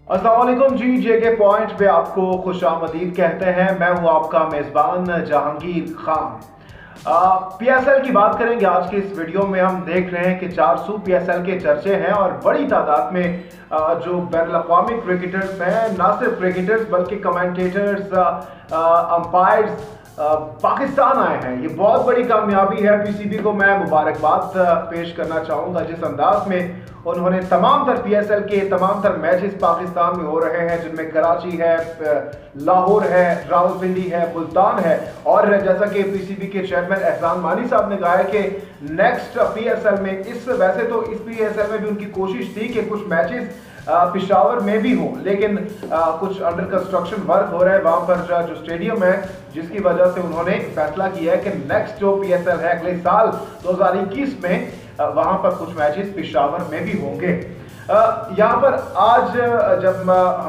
अस्सलाम वालेकुम जी। जेके पॉइंट पे आपको खुशामदीद कहते हैं। मैं हूं आपका मेज़बान जहांगीर खान। पीएसएल की बात करेंगे आज की इस वीडियो में। हम देख रहे हैं कि 400 पीएसएल के चर्चे हैं और बड़ी तादाद में जो बैनुल-अक़वामी क्रिकेटर्स हैं, ना सिर्फ क्रिकेटर्स बल्कि कमेंटेटर्स, अंपायर्स पाकिस्तान आए हैं। ये बहुत बड़ी कामयाबी है। पीसीबी को मैं मुबारकबाद पेश करना चाहूँगा जिस अंदाज में उन्होंने तमाम तर पीएसएल के तमाम तर मैचेस पाकिस्तान में हो रहे हैं, जिनमें कराची है, लाहौर है, रावलपिंडी है, मुल्तान है। और जैसा कि पीसीबी के चेयरमैन एहसान मानी साहब ने कहा है कि नेक्स्ट पीएसएल में वैसे तो इस पीएसएल में भी उनकी कोशिश थी कि कुछ मैचेस पिशावर में भी हो, लेकिन कुछ अंडर कंस्ट्रक्शन वर्क हो रहा है वहां पर जो स्टेडियम है, जिसकी वजह से उन्होंने फैसला किया है कि नेक्स्ट जो पीएसएल है अगले साल 2021 में वहां पर कुछ मैचेस पिशावर में भी होंगे। यहां पर आज जब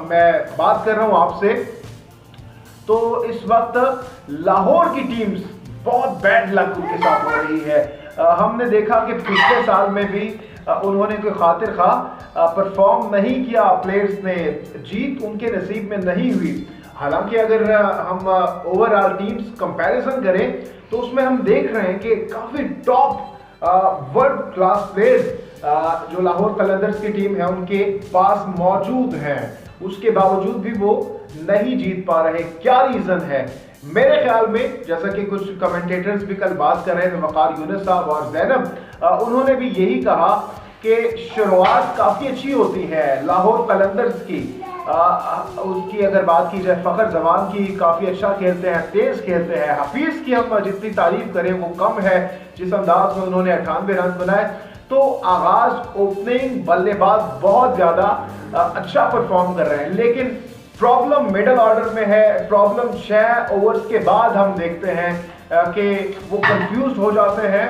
मैं बात कर रहा हूं आपसे, तो इस वक्त लाहौर की टीम्स बहुत बैड लक उनके साथ हो रही है। हमने देखा कि पिछले साल में भी उन्होंने कोई खातिर खा परफॉर्म नहीं किया, प्लेयर्स ने जीत उनके नसीब में नहीं हुई। हालांकि अगर हम ओवरऑल टीम्स कंपैरिजन करें तो उसमें हम देख रहे हैं कि काफी टॉप वर्ल्ड क्लास प्लेयर्स जो लाहौर कलंदर्स की टीम है उनके पास मौजूद हैं, उसके बावजूद भी वो नहीं जीत पा रहे। क्या रीजन है? मेरे ख्याल में, जैसा कि कुछ कमेंटेटर्स भी कल बात कर रहे थे, वकार यूनुस साहब और जैनब, उन्होंने भी यही कहा कि शुरुआत काफी अच्छी होती है लाहौर कलंदर्स की। उसकी अगर बात की जाए, फखर जमान की काफी अच्छा खेलते हैं, तेज खेलते हैं। हफीज की हम जितनी तारीफ करें वो कम है। जिस अंदाज में उन्होंने 98 रन बनाए, तो आगाज ओपनिंग बल्लेबाज बहुत ज्यादा अच्छा परफॉर्म कर रहे हैं, लेकिन प्रॉब्लम मिडल ऑर्डर में है। प्रॉब्लम 6 ओवर्स के बाद हम देखते हैं कि वो कंफ्यूज हो जाते हैं।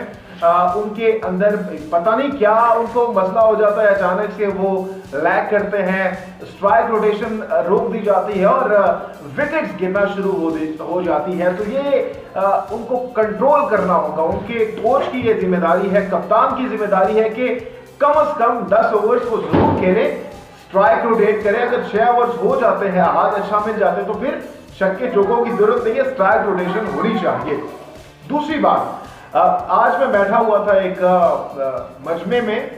उनके अंदर पता नहीं क्या उनको मसला हो जाता है, अचानक से वो लैग करते हैं, स्ट्राइक रोटेशन रोक दी जाती है और विकेट्स गिरना शुरू हो जाती है। तो ये उनको कंट्रोल करना होगा। उनके कोच की ये जिम्मेदारी है, कप्तान की जिम्मेदारी है कि कम से कम 10 ओवर्स को जरूर खेलें, स्ट्राइक रोटेट करें। अगर 6 ओवर्स हो जाते हैं, हाथ अच्छा मिल जाते हैं, तो फिर छक्के चौकों की जरूरत नहीं है, स्ट्राइक रोटेशन होनी चाहिए। दूसरी बात, आज मैं बैठा हुआ था एक मजमे में,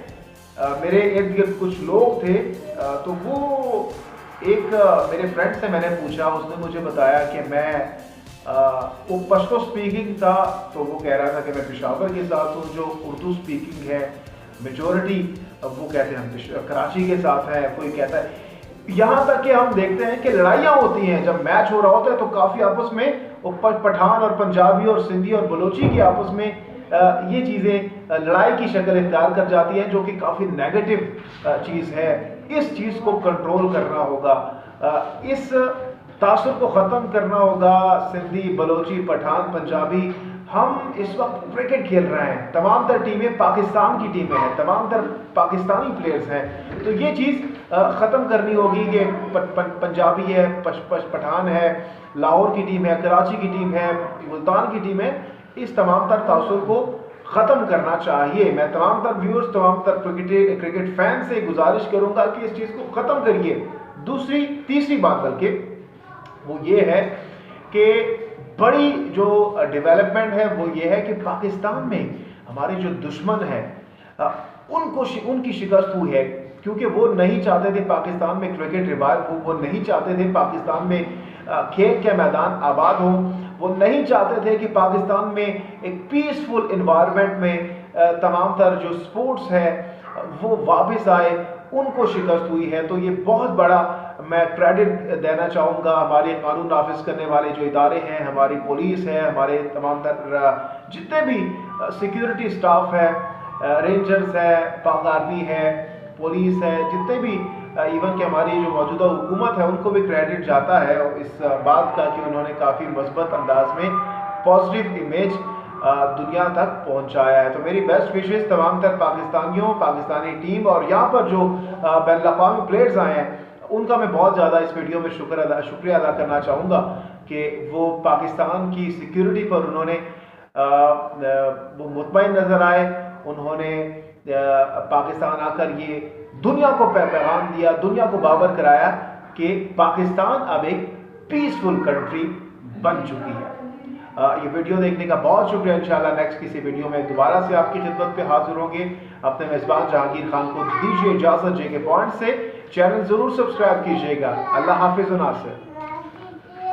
मेरे इर्द गिर्द कुछ लोग थे, तो वो एक मेरे फ्रेंड से मैंने पूछा, उसने मुझे बताया कि मैं वो पश्तो स्पीकिंग था, तो वो कह रहा था कि मैं पेशावर के साथ हूँ। जो उर्दू स्पीकिंग है मेजॉरिटी, वो कहते हैं हम कराची के साथ है। कोई कहता है, यहाँ तक कि हम देखते हैं कि लड़ाइयाँ होती हैं जब मैच हो रहा होता है, तो काफ़ी आपस में पठान और पंजाबी और सिंधी और बलोची की आपस में ये चीज़ें लड़ाई की शक्ल इख्तियार कर जाती हैं, जो कि काफ़ी नेगेटिव चीज़ है। इस चीज़ को कंट्रोल करना होगा, इस तासुर को ख़त्म करना होगा। सिंधी, बलोची, पठान, पंजाबी, हम इस वक्त क्रिकेट खेल रहे हैं, तमाम तर टीमें पाकिस्तान की टीमें हैं, तमाम तर पाकिस्तानी प्लेयर्स हैं। तो ये चीज़ ख़त्म करनी होगी कि पंजाबी है, पठान है, लाहौर की टीम है, कराची की टीम है, मुल्तान की टीम है। इस तमाम तर तासुर को ख़त्म करना चाहिए। मैं तमाम तर व्यूअर्स, तमाम तर क्रिकेट फैन से गुजारिश करूँगा कि इस चीज़ को ख़त्म करिए। तीसरी बात बल्कि वो ये है कि बड़ी जो डेवलपमेंट है वो ये है कि पाकिस्तान में हमारे जो दुश्मन है उनकी शिकस्त हुई है, क्योंकि वो नहीं चाहते थे पाकिस्तान में क्रिकेट रिवाइव हो, वो नहीं चाहते थे पाकिस्तान में खेल के मैदान आबाद हो, वो नहीं चाहते थे कि पाकिस्तान में एक पीसफुल इन्वायरमेंट में तमाम तर जो स्पोर्ट्स है वो वापस आए। उनको शिकस्त हुई है। तो ये बहुत बड़ा मैं क्रेडिट देना चाहूँगा हमारे कानून नाफिज करने वाले जो इदारे हैं, हमारी पुलिस है, हमारे तमाम तर जितने भी सिक्योरिटी स्टाफ है, रेंजर्स है, पाक आर्मी है, पुलिस है, जितने भी इवन कि हमारी जो मौजूदा हुकूमत है उनको भी क्रेडिट जाता है इस बात का कि उन्होंने काफ़ी मस्बत अंदाज में पॉजिटिव इमेज दुनिया तक पहुंचाया है। तो मेरी बेस्ट विशेष तमाम तर पाकिस्तानियों, पाकिस्तानी टीम और यहाँ पर जो बैनुल-अक़वामी प्लेयर्स आए हैं उनका मैं बहुत ज़्यादा इस वीडियो में शुक्रिया अदा करना चाहूँगा कि वो पाकिस्तान की सिक्योरिटी पर उन्होंने वो मुतमईन नज़र आए। उन्होंने पाकिस्तान आकर ये दुनिया को पैगाम दिया, दुनिया को बावर कराया कि पाकिस्तान अब एक पीसफुल कंट्री बन चुकी है। ये वीडियो देखने का बहुत शुक्रिया। इंशाल्लाह नेक्स्ट किसी वीडियो में दोबारा से आपकी खिदमत पे हाजिर होंगे। अपने मेजबान जहांगीर खान को दीजिए इजाजत। जेके पॉइंट से चैनल जरूर सब्सक्राइब कीजिएगा। अल्लाह हाफिज नासिर।